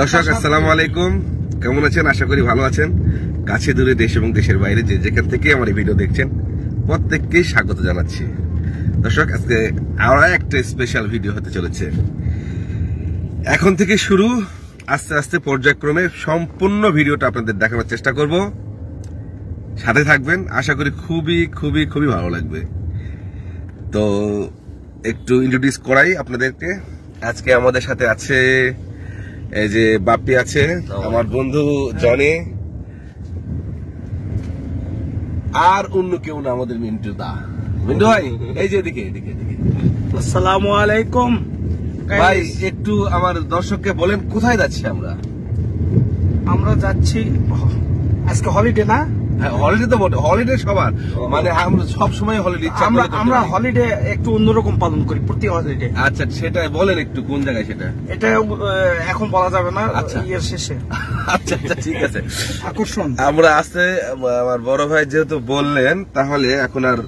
দর্শক আসসালামু আলাইকুম, কেমন আছেন? আশা করি ভালো আছেন। কাছে দূরে দেশ এবং দেশের বাইরে যে যেখান থেকে আমার এই ভিডিও দেখছেন প্রত্যেককেই স্বাগত জানাচ্ছি। দর্শক, আজকে আরো একটা স্পেশাল ভিডিও হতে চলেছে। এখন থেকে শুরু, আস্তে আস্তে পর্যায়ক্রমে সম্পূর্ণ ভিডিওটা আপনাদের দেখানোর চেষ্টা করব। সাথে থাকবেন, আশা করি খুবই খুবই খুবই ভালো লাগবে। তো একটু ইন্ট্রোডিউস করাই আপনাদেরকে। আজকে আমাদের সাথে আছে এই যে বাপ্পি আছে, আমার বন্ধু জনি, আর অন্য কেউ না, আমাদের মিন্টু দা। মিন্টু ভাই, এই যে এদিকে এদিকে এদিকে। আসসালামু আলাইকুম ভাই, একটু আমার দর্শককে বলেন কোথায় যাচ্ছি আমরা? আমরা যাচ্ছি আজকে হলিডে না? হলিডে তো বটে, হলিডে সবার, মানে আমরা সব সময় হলিডে। আমরা হলিডে একটু অন্যরকম পালন করি প্রতি হলিডে। আচ্ছা, সেটা বলেন একটু, কোন জায়গায় সেটা? এটা এখন বলা যাবে না, আচ্ছা, ইয়ের শেষে। আচ্ছা আচ্ছা, ঠিক আছে। আকর্ষণ আমরা আসতে, আমার বড় ভাই যেহেতু বললেন, তাহলে এখন আর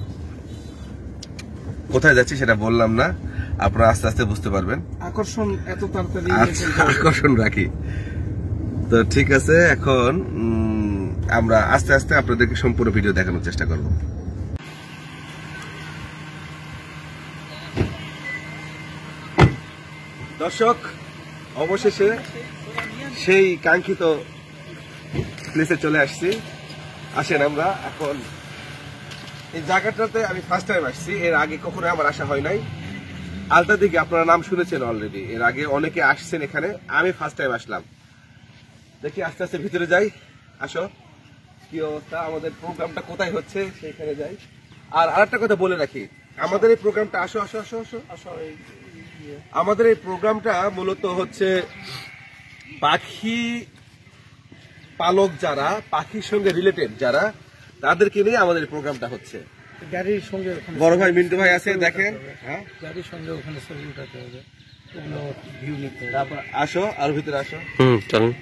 কোথায় যাচ্ছি সেটা বললাম না, আপনারা আস্তে আস্তে বুঝতে পারবেন। আকর্ষণ এত তাড়াতাড়ি আকর্ষণ রাখি তো, ঠিক আছে। এখন আমরা আস্তে আস্তে আপনাদেরকে সম্পূর্ণ ভিডিও দেখানোর চেষ্টা করব। দর্শক, অবশেষে সেই কাঙ্ক্ষিত প্লেসে চলে আসছি। আসেন, আমরা এখন এই জায়গাটাতে আমি ফার্স্ট টাইম আসছি, এর আগে কখনো আমার আসা হয় নাই। আলতা দিকে আপনারা নাম শুনেছেন অলরেডি, এর আগে অনেকে আসছেন এখানে, আমি ফার্স্ট টাইম আসলাম। দেখি আস্তে আস্তে ভিতরে যাই। আসো, কি অবস্থা, আমাদের প্রোগ্রামটা কোথায় হচ্ছে সেইখানে যাই। আর আরেকটা কথা বলে রাখি, আমাদের এই প্রোগ্রামটা, আসো আসো আসো আসো আসো, আমাদের এই প্রোগ্রামটা মূলত হচ্ছে পাখি পালক যারা, পাখির সঙ্গে রিলেটেড যারা, তাদেরকে নিয়ে আমাদের এই প্রোগ্রামটা হচ্ছে। গাড়ির সঙ্গে বড় ভাই মিন্টু ভাই আছে, দেখেন। হ্যাঁ, গাড়ির সঙ্গে ওখানে ছবি উঠাতে হবে, ওগুলো ভিউ নিতে হবে। তারপর আসো, আর ভিতরে আসো। চলুন।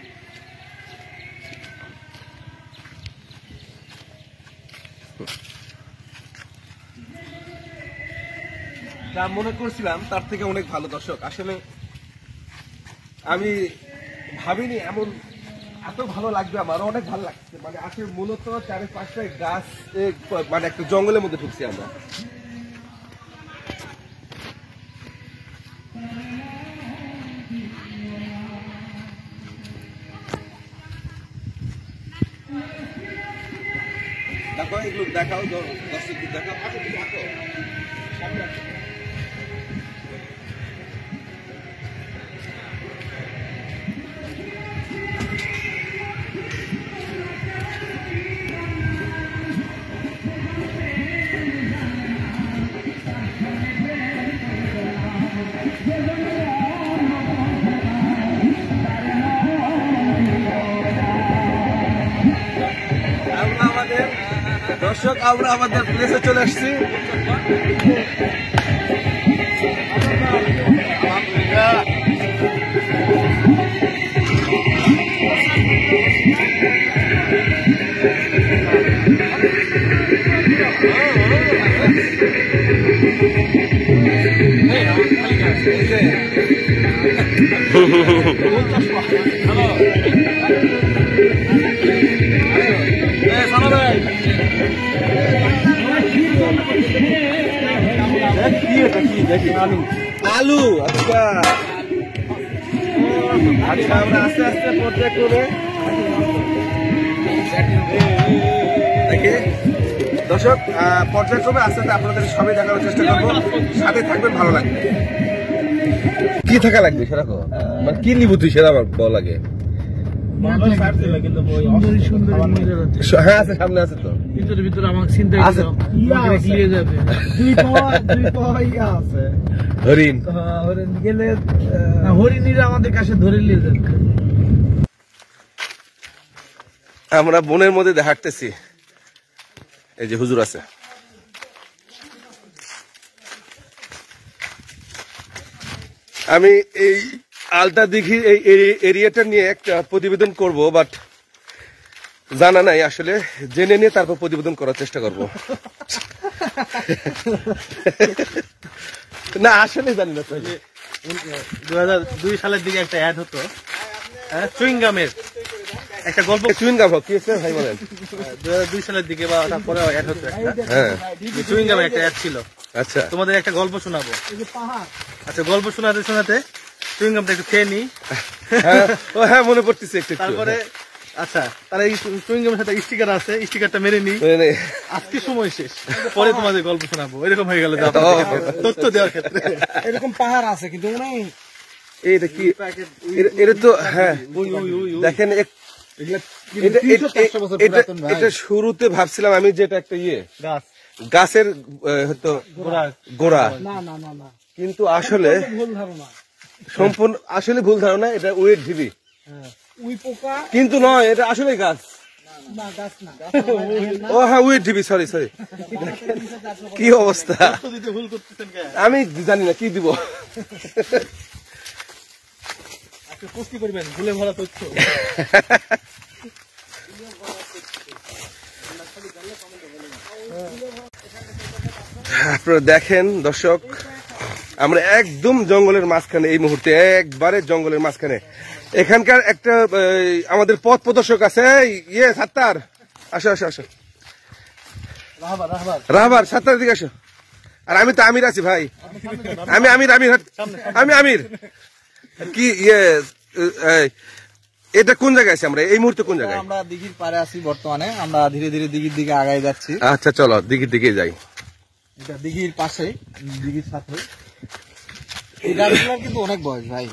যা মনে করছিলাম তার থেকে অনেক ভালো। দর্শক, আসলে আমি ভাবিনি এমন এত ভালো লাগবে, আমার অনেক ভালো লাগছে। মানে আসলে মূলত চারিপাশে গাছ, মানে একটা জঙ্গলের মধ্যে ঢুকছি আমরা। দেখো, এগুলো দেখাও, দর্শকদের দেখাও। আসো, তুমি আসো, সামনে আসো। দর্শক, আমরা আমাদের প্লেসে চলে আসছি। আলু, আচ্ছা আচ্ছা, আমরা আস্তে আস্তে পর্যায়ক্রমে দেখি। দর্শক, পর্যায়ক্রমে আস্তে আস্তে আপনাদের সবাই দেখানোর চেষ্টা করবো, সাথে থাকবেন, ভালো লাগবে। কি থাকা লাগবে সেরকম, মানে কি নিবো তুই সেটা আমার ভালো লাগে। হ্যাঁ আছে, সামনে আছে তো, ভিতরে আমাকে চিন্তা আছে। হরিণ, হরিণ গেলে হরিণীরা আমাদের কাছে ধরে নিয়ে যাবে। আমরা বনের মধ্যে হাঁটতেছি, এই যে হুজুর আছে। আমি এই আলতা দিঘির এই এরিয়াটা নিয়ে একটা প্রতিবেদন করব, বাট জানা নাই আসলে, জেনে নিয়ে তারপর প্রতিবেদন করার চেষ্টা করব। না আসলে জানি না। 2002 সালের দিকে একটা অ্যাড হতো, চুইংগামের একটা গল্প, চুইংগাম কি হচ্ছে ভাই বলেন? 2002 সালের দিকে বা তারপরে অ্যাড হতো একটা, হ্যাঁ চুইংগামের একটা অ্যাড ছিল। আচ্ছা তোমাদের একটা গল্প শোনাবো। আচ্ছা, গল্প শোনাতে শোনাতে চুইংগামটা একটু খেয়ে নি, ও হ্যাঁ মনে পড়তেছে একটু একটু। তারপরে আচ্ছা তার এই চুইংগামের সাথে স্টিকার আছে, স্টিকারটা মেরে নি, মানে আজকে সময় শেষ, পরে তোমাদের গল্প শোনাবো। এরকম হয়ে গেল তথ্য দেওয়ার ক্ষেত্রে। এরকম পাহাড় আছে কিন্তু এটা কি এটা তো হ্যাঁ দেখেন এটা শুরুতে ভাবছিলাম আমি যেটা একটা গাছ গাছের হয়তো গোড়া, না না না না, কিন্তু আসলে ভুল ধারণা, সম্পূর্ণ আসলে ভুল ধারণা, এটা উইড ঢিবি উই পোকা, কিন্তু নয়, এটা আসলে গাছ। না গাছ না, ও হ্যাঁ উইড ঢিবি, সরি সরি। কি অবস্থা, তথ্য দিতে ভুল করতেছেন কেন? আমি জানি না কি দিব। আজকে পুষ্টি করবেন ভুলে ভরা তথ্য। আপনারা দেখেন দর্শক, আমরা একদম জঙ্গলের মাঝখানে, এই মুহূর্তে একবারে জঙ্গলের মাঝখানে। এখানকার একটা আমাদের পথ প্রদর্শক আছে, সাত্তার, আসো আসো আসো, রাহবার সাত্তার দিকে আসো। আর আমি তো আমির আছি ভাই, আমি আমির আমির আমি আমির কি এটা কোন জায়গায় আছি আমরা এই মুহূর্তে? কোন জায়গায়? আমরা দিঘির পাড়ে আছি বর্তমানে, আমরা ধীরে ধীরে দিঘির দিকে আগায় যাচ্ছি। আচ্ছা চলো দিঘির দিকে যাই। এটা দিঘির পাশে, দিঘির সাথে। এই গাছগুলোর কিন্তু অনেক বয়স ভাই,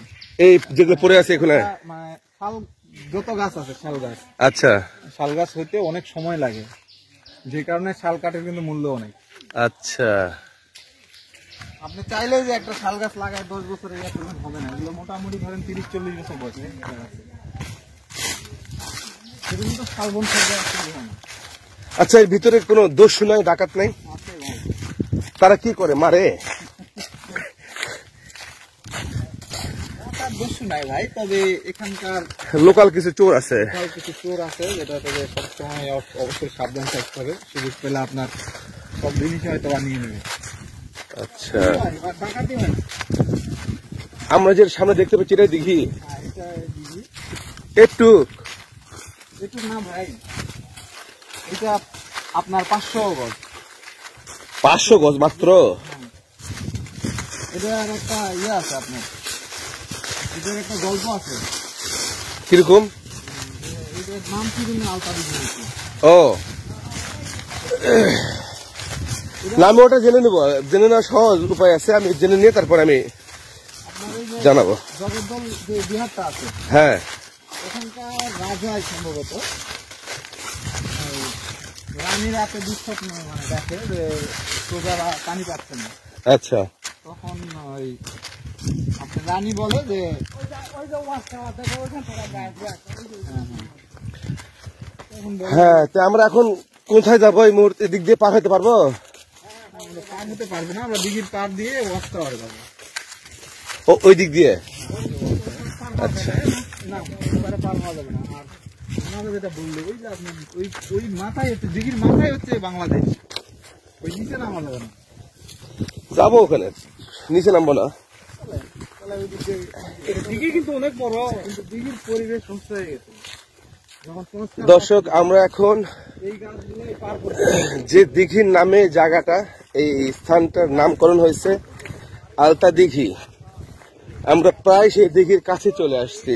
এই যেগুলো পড়ে আছে এখানে, মানে শাল যত গাছ আছে শাল গাছ, আচ্ছা শাল গাছ হইতে অনেক সময় লাগে, যে কারণে শাল কাঠের কিন্তু মূল্য অনেক। আচ্ছা আপনি চাইলে যে একটা শাল গাছ লাগায় 10 বছরে হবে না, এগুলো মোটামুটি ধরেন 30-40 বছর বয়স। সেরকম তো শালবন হয় না। আচ্ছা, এর ভিতরে কোনো দোষ নাই, ডাকাত নাই? আছে ভাই, তারা কি করে, মারে? তার দোষ নাই ভাই, তবে এখানকার লোকাল কিছু চোর আছে, কিছু চোর আছে, যেটা থেকে সবসময় অবশ্যই সাবধান থাকতে হবে। সুযোগ পেলে আপনার সব জিনিস হয়তো বানিয়ে নেবে। আচ্ছা ডাকাতি হয় না। আমরা যে সামনে দেখতে পাচ্ছি এটা দিঘি, এটা দিঘি, একটু একটু না ভাই, এটা আপনার 500 গজ। 500 গজ মাত্র? এটার একটা আছে আপনার, এটার একটা গল্প আছে। কিরকম? এটার নাম কি যেন আলতা দিঘি। ও না, আমি ওটা জেনে নেবো, জেনে নেওয়ার সহজ উপায় আছে, আমি জেনে নিয়ে তারপর আমি জানাবো। জগদ্দল যে বিহারটা আছে, হ্যাঁ ওখানকার রাজাই সম্ভবত রানীর রাতে দুঃস্বপ্ন মানে দেখে যে প্রজারা পানি পাচ্ছে না। আচ্ছা তখন ওই আপনার রানী বলে যে হ্যাঁ, তো আমরা এখন কোথায় যাবো? এই মুহূর্তে দিক দিয়ে পার হতে পারবো? আমরা পার হতে পারবো না, আমরা দিঘির পার দিয়ে ওয়াচ টাওয়ারে যাবো। ওই দিক দিয়ে? আচ্ছা না, ওপারে পার হওয়া যাবে না। আর আমাদের যেটা বললো, ওই যে আপনার ওই মাথায় হচ্ছে দিঘির মাথায় হচ্ছে বাংলাদেশ, ওই নিচে নামা যাবে না। যাবো ওখানে, নিচে নামবো না। দিঘি কিন্তু অনেক বড়, কিন্তু দিঘির পরিবেশ নষ্ট হয়ে গেছে। দর্শক, আমরা এখন এই গাছগুলোই পার করতে যে দিঘির নামে জায়গাটা, এই স্থানটার নামকরণ হয়েছে আলতা দিঘি। আমরা প্রায় সেই দিঘির কাছে চলে আসছি।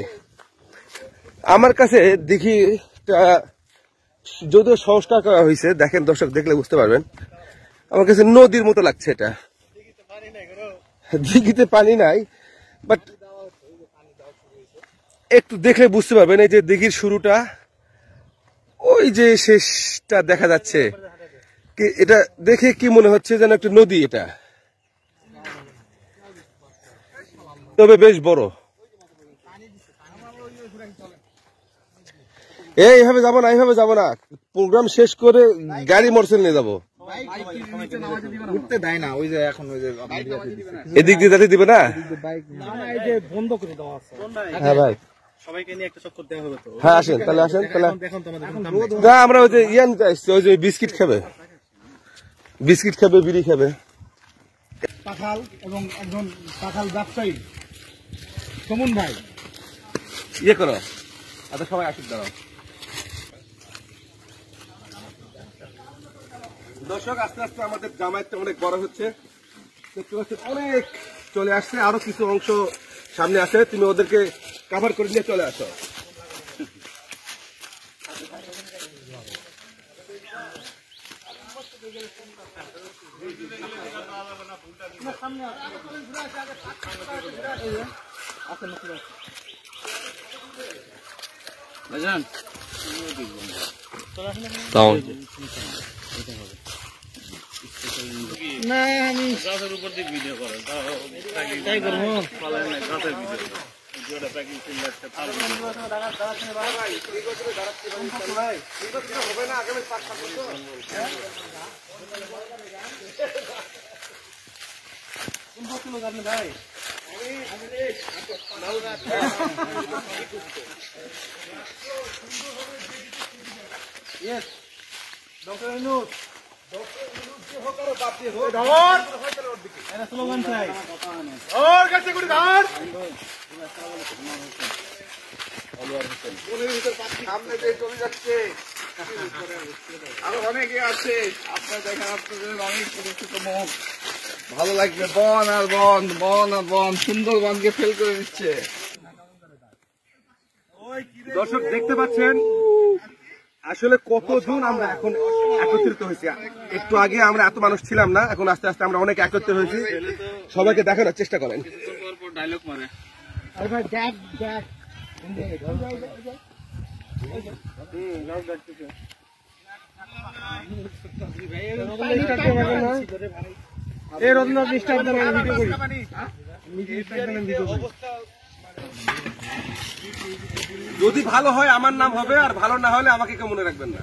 আমার কাছে দিঘিটা যদিও সংস্কার করা হয়েছে, দেখেন দর্শক, দেখলে বুঝতে পারবেন, আমার কাছে নদীর মতো লাগছে। এটা দিঘিতে পানি নাই, বাট একটু দেখলে বুঝতে পারবেন, এই যে দিঘির শুরুটা, ওই যে শেষটা দেখা যাচ্ছে। এটা দেখে কি মনে হচ্ছে যেন একটা নদী, এটা তবে বেশ বড়। এইভাবে যাবো না, এইভাবে যাবো না, প্রোগ্রাম শেষ করে গাড়ি মোটরসাইকেল নিয়ে যাবো। উঠতে দেয় না, ওই যে এখন ওই যে এদিক দিয়ে যেতে দিবে না? বাইক এই যে বন্ধ করে দেওয়া আছে। হ্যাঁ ভাই, সবাইকে নিয়ে একটা চক্কর দেওয়া হবে তো। হ্যাঁ আসেন তাহলে, আসেন তাহলে। দেখুন তোমাদের না, আমরা ওই যে নিতে আসছি, ওই যে বিস্কিট খাবে, বিস্কিট খাবে, বিড়ি খাবে। কাঁঠাল এবং একজন কাঁঠাল ব্যবসায়ী সুমন ভাই, ইয়ে করো, আচ্ছা সবাই আসুক, দাঁড়াও। দর্শক, আস্তে আস্তে আমাদের জামায়াতটা অনেক বড় হচ্ছে, অনেক চলে আসছে, আরো কিছু অংশ সামনে আছে, তুমি ওদেরকে কভার করে নিয়ে চলে আসো। না আমি গাছের উপর দিয়ে ভিডিও করে তাই করবো গাছের ভিডিও সামনে দিয়ে চলে যাচ্ছে, আরো অনেকে আছে, আপনার দেখেন আপনাদের অনেক পরিচিত মুখ, ভালো লাগবে। বন আর বন, বন আর বন, সুন্দরবনকে ফেল করে দিচ্ছে। দর্শক দেখতে পাচ্ছেন আসলে কতজন আমরা এখন একত্রিত হয়েছি। একটু আগে আমরা এত মানুষ ছিলাম না, এখন আস্তে আস্তে আমরা অনেক একত্রিত হয়েছি। সবাইকে দেখানোর চেষ্টা করেন। ডায়লগ মারে যদি ভালো হয় আমার নাম হবে, আর ভালো না হলে আমাকে কেউ মনে রাখবেন না।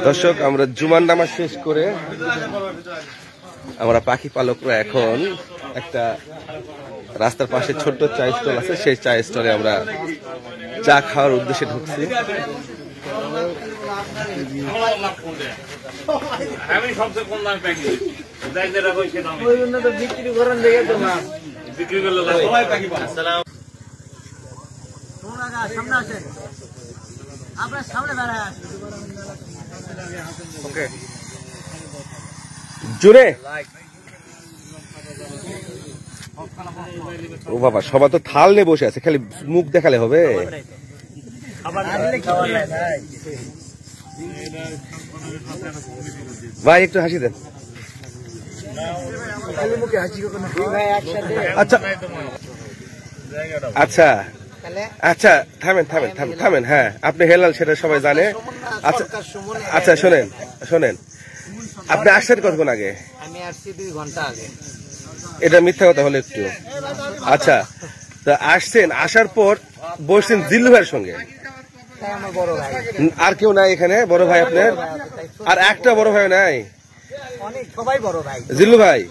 দর্শক, আমরা জুমার নামাজ শেষ করে আমরা পাখি পালকরা এখন একটা রাস্তার পাশে ছোট্ট চা স্টল আছে, সেই চা স্টলে আমরা চা খাওয়ার উদ্দেশ্যে ঢুকছি। আমি সবচেয়ে কম দামে প্যাকেজ বিক্রি করেন, বিক্রি করলে সবাই পাখি পায়। সামনে আসেন, আপনার সামনে বেড়ায় আসেন। ওকে জোরে। ও বাবা, সবাই তো থাল নিয়ে বসে আছে, খালি মুখ দেখালে হবে? ভাই একটু হাসি দেন। আচ্ছা আচ্ছা আচ্ছা, থামেন থামেন থামেন থামেন। হ্যাঁ, আপনি হেলাল সেটা সবাই জানে। আচ্ছা আচ্ছা, শোনেন শোনেন, আপনি আসছেন কতক্ষণ আগে? আমি আসছি 2 ঘন্টা আগে। এটা মিথ্যা কথা হলো একটু। আচ্ছা, তা আসছেন, আসার পর বসছেন জিল্লু ভাইয়ের সঙ্গে, আমার বড় ভাই, আর কেউ নাই এখানে? বড় ভাই আপনার? আর একটা বড় ভাই নাই? অনেক সবাই বড় ভাই। জিল্লু ভাই,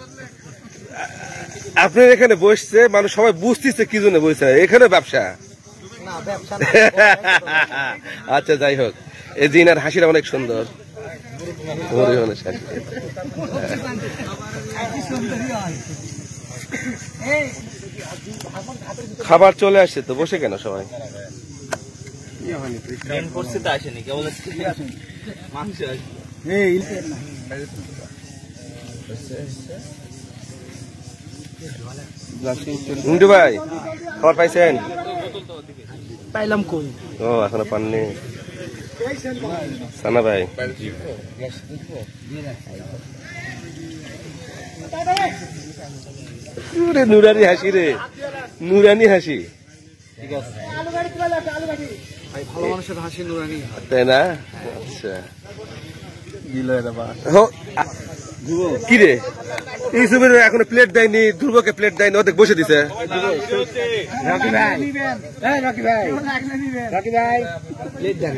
আপনার এখানে বসছে, মানুষ সবাই বুঝতেছে কি জন্য বসছে, এখানে ব্যবসা। না, ব্যবসা আচ্ছা, যাই হোক, এই জিনার হাসিটা অনেক সুন্দর। খাবার চলে আসছে তো, বসে কেন সবাই? আসেনি, কেবল মাংস মিন্টু ভাই, খবর পাইছেন? পাইলাম কই? ও, এখনো পাননি। সানা ভাই, নুরানি হাসি রে, নুরানি হাসি। ভালো মানুষের হাসি নুরানি, তাই না? আচ্ছা, কি রে, এই ছবির এখনো প্লেট দেয়নি, ধ্রুবকে প্লেট দেয়নি, ওদের বসে দিছে। রকি ভাই, রকি ভাই, রকি ভাই, প্লেট দেন।